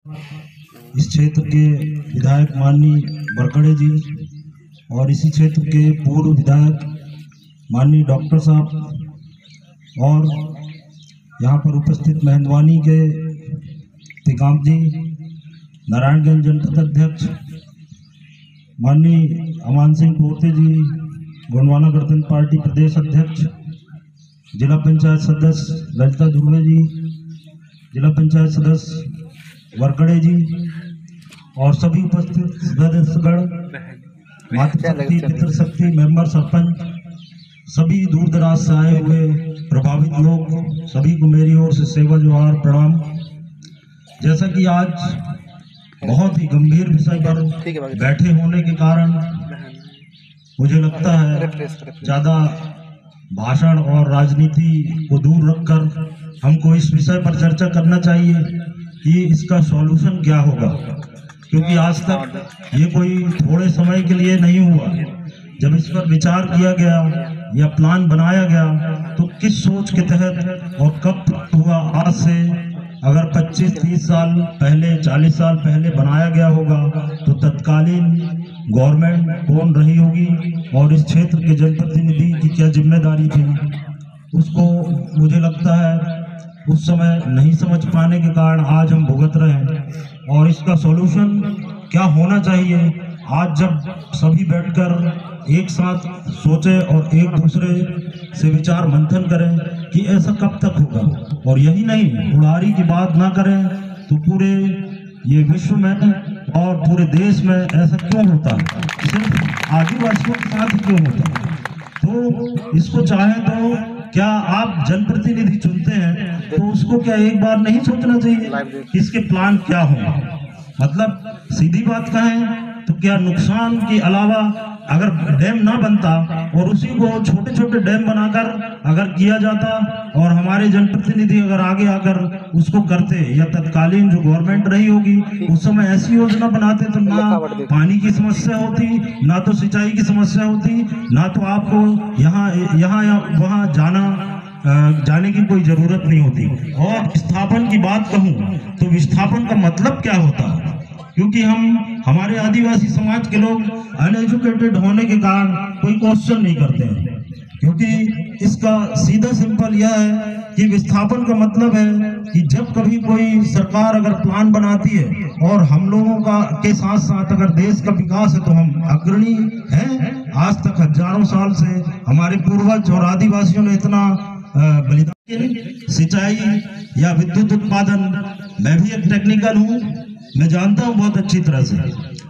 इस क्षेत्र के विधायक माननीय बरकड़े जी और इसी क्षेत्र के पूर्व विधायक माननीय डॉक्टर साहब और यहाँ पर उपस्थित मेहंदवानी के टिकाम जी, नारायणगंज जनपद अध्यक्ष माननीय अमान सिंह पोते जी, गोंडवाना गणतंत्र पार्टी प्रदेश अध्यक्ष, जिला पंचायत सदस्य ललिता धुर्वे जी, जिला पंचायत सदस्य बरकड़े जी और सभी उपस्थित सदस्यगण, मातृशक्ति, पितृशक्ति, मेंबर, सरपंच, सभी दूर दराज से आए हुए प्रभावित लोग, सभी को मेरी ओर से सेवा जोहार प्रणाम। जैसा कि आज बहुत ही गंभीर विषय पर बैठे होने के कारण मुझे लगता है ज़्यादा भाषण और राजनीति को दूर रखकर हमको इस विषय पर चर्चा करना चाहिए कि इसका सॉल्यूशन क्या होगा, क्योंकि आज तक ये कोई थोड़े समय के लिए नहीं हुआ। जब इस पर विचार किया गया या प्लान बनाया गया तो किस सोच के तहत और कब हुआ, आज से अगर 25-30 साल पहले, 40 साल पहले बनाया गया होगा तो तत्कालीन गवर्नमेंट कौन रही होगी और इस क्षेत्र के जनप्रतिनिधि की क्या जिम्मेदारी थी, उसको मुझे लगता है उस समय नहीं समझ पाने के कारण आज हम भुगत रहे हैं। और इसका सॉल्यूशन क्या होना चाहिए, आज जब सभी बैठकर एक साथ सोचे और एक दूसरे से विचार मंथन करें कि ऐसा कब तक होगा, और यही नहीं उड़ारी की बात ना करें तो पूरे ये विश्व में और पूरे देश में ऐसा क्यों होता है, सिर्फ आदिवासियों के साथ क्यों होता है। तो इसको चाहे तो क्या आप जनप्रतिनिधि चुनते हैं तो उसको क्या एक बार नहीं सोचना चाहिए इसके प्लान क्या होंगे। मतलब सीधी बात कहें तो क्या नुकसान के अलावा अगर डैम ना बनता और उसी को छोटे छोटे डैम बनाकर अगर किया जाता और हमारे जनप्रतिनिधि अगर आगे आकर उसको करते या तत्कालीन जो गवर्नमेंट रही होगी उस समय ऐसी योजना बनाते तो ना पानी की समस्या होती, ना तो सिंचाई की समस्या होती, ना तो आपको यहाँ या वहाँ जाने की कोई जरूरत नहीं होती। और विस्थापन की बात कहूँ तो विस्थापन का मतलब क्या होता है, क्योंकि हमारे आदिवासी समाज के लोग अनएजुकेटेड होने के कारण कोई क्वेश्चन नहीं करते हैं, क्योंकि इसका सीधा सिंपल यह है कि विस्थापन का मतलब है कि जब कभी कोई सरकार अगर प्लान बनाती है और हम लोगों का के साथ साथ अगर देश का विकास है तो हम अग्रणी हैं। आज तक हजारों साल से हमारे पूर्वज और आदिवासियों ने इतना बलिदान, सिंचाई या विद्युत उत्पादन, मैं भी एक टेक्निकल हूँ, मैं जानता हूँ बहुत अच्छी तरह से,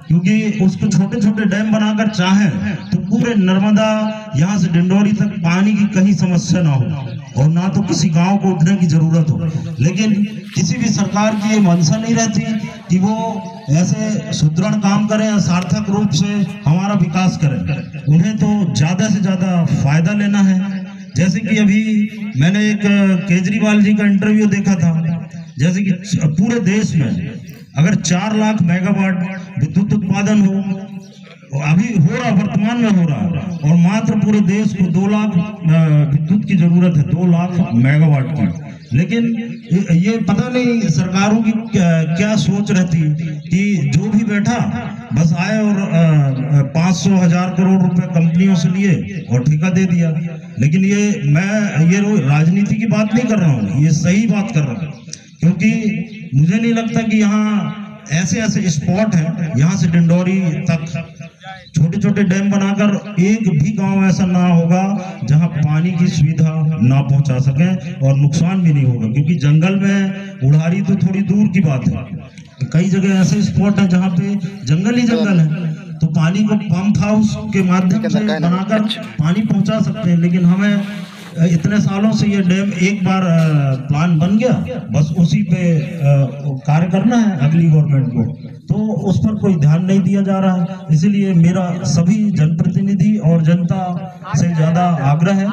क्योंकि उसको छोटे छोटे डैम बनाकर चाहें तो पूरे नर्मदा यहाँ से डिंडोरी तक पानी की कहीं समस्या ना हो और ना तो किसी गांव को उठने की जरूरत हो। लेकिन किसी भी सरकार की ये मंशा नहीं रहती कि वो ऐसे सुदृढ़ काम करें या सार्थक रूप से हमारा विकास करें। उन्हें तो ज्यादा से ज्यादा फायदा लेना है। जैसे कि अभी मैंने एक केजरीवाल जी का इंटरव्यू देखा था, जैसे कि पूरे देश में अगर 4 लाख मेगावाट विद्युत उत्पादन हो, अभी हो रहा, वर्तमान में हो रहा, और मात्र पूरे देश को 2 लाख विद्युत की जरूरत है, 2 लाख मेगावाट की। लेकिन ये पता नहीं सरकारों की क्या सोच रहती कि जो भी बैठा बस आए और 500-1000 करोड़ रुपए कंपनियों से लिए और ठेका दे दिया। लेकिन मैं ये राजनीति की बात नहीं कर रहा हूँ, ये सही बात कर रहा हूँ, क्योंकि मुझे नहीं लगता कि यहाँ ऐसे स्पॉट हैं, यहाँ से डिंडोरी तक छोटे छोटे डैम बनाकर एक भी गांव ऐसा ना होगा जहां पानी की सुविधा ना पहुंचा सके और नुकसान भी नहीं होगा, क्योंकि जंगल में उड़ारी तो थोड़ी दूर की बात है। कई जगह ऐसे स्पॉट है जहां पे जंगल ही जंगल है, तो पानी को पंप हाउस के माध्यम से बनाकर पानी पहुंचा सकते हैं। लेकिन हमें इतने सालों से ये डैम एक बार प्लान बन गया, बस उसी पे कार्य करना है अगली गवर्नमेंट को, तो उस पर कोई ध्यान नहीं दिया जा रहा है। इसीलिए मेरा सभी जनप्रतिनिधि और जनता से ज्यादा आग्रह है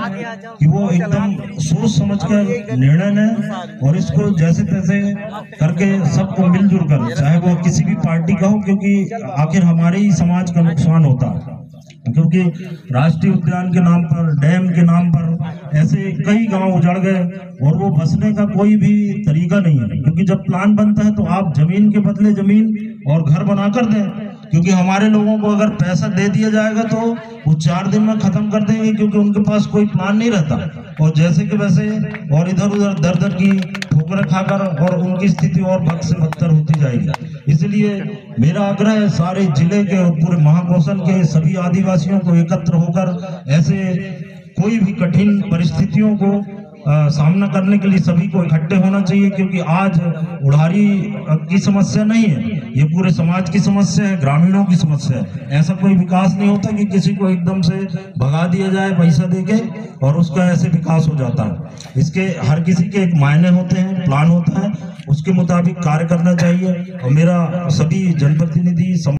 कि वो एकदम सोच समझ कर निर्णय लें और इसको जैसे तैसे करके सबको मिलजुल कर, चाहे वो किसी भी पार्टी का हो, क्योंकि आखिर हमारे ही समाज का नुकसान होता है। क्योंकि राष्ट्रीय उद्यान के नाम पर, डैम के नाम पर ऐसे कई गांव उजड़ गए और वो बसने का कोई भी तरीका नहीं है। क्योंकि जब प्लान बनता है तो आप जमीन के बदले जमीन और घर बनाकर दें, क्योंकि हमारे लोगों को अगर पैसा दे दिया जाएगा तो वो 4 दिन में खत्म कर देंगे, क्योंकि उनके पास कोई प्लान नहीं रहता और जैसे कि वैसे और इधर उधर दर दर की ठोकरें खाकर और उनकी स्थिति और बद से बदतर होती जाएगी। इसलिए मेरा आग्रह है सारे जिले के और पूरे महाकौशल के सभी आदिवासियों को एकत्र होकर ऐसे कोई भी कठिन परिस्थितियों को सामना करने के लिए सभी को इकट्ठे होना चाहिए। क्योंकि आज उड़ारी की समस्या नहीं है, ये पूरे समाज की समस्या है, ग्रामीणों की समस्या है। ऐसा कोई विकास नहीं होता कि किसी को एकदम से भगा दिया जाए पैसा देके और उसका ऐसे विकास हो जाता है। इसके हर किसी के एक मायने होते हैं, प्लान होता है, उसके मुताबिक कार्य करना चाहिए। और मेरा सभी जनप्रतिनिधि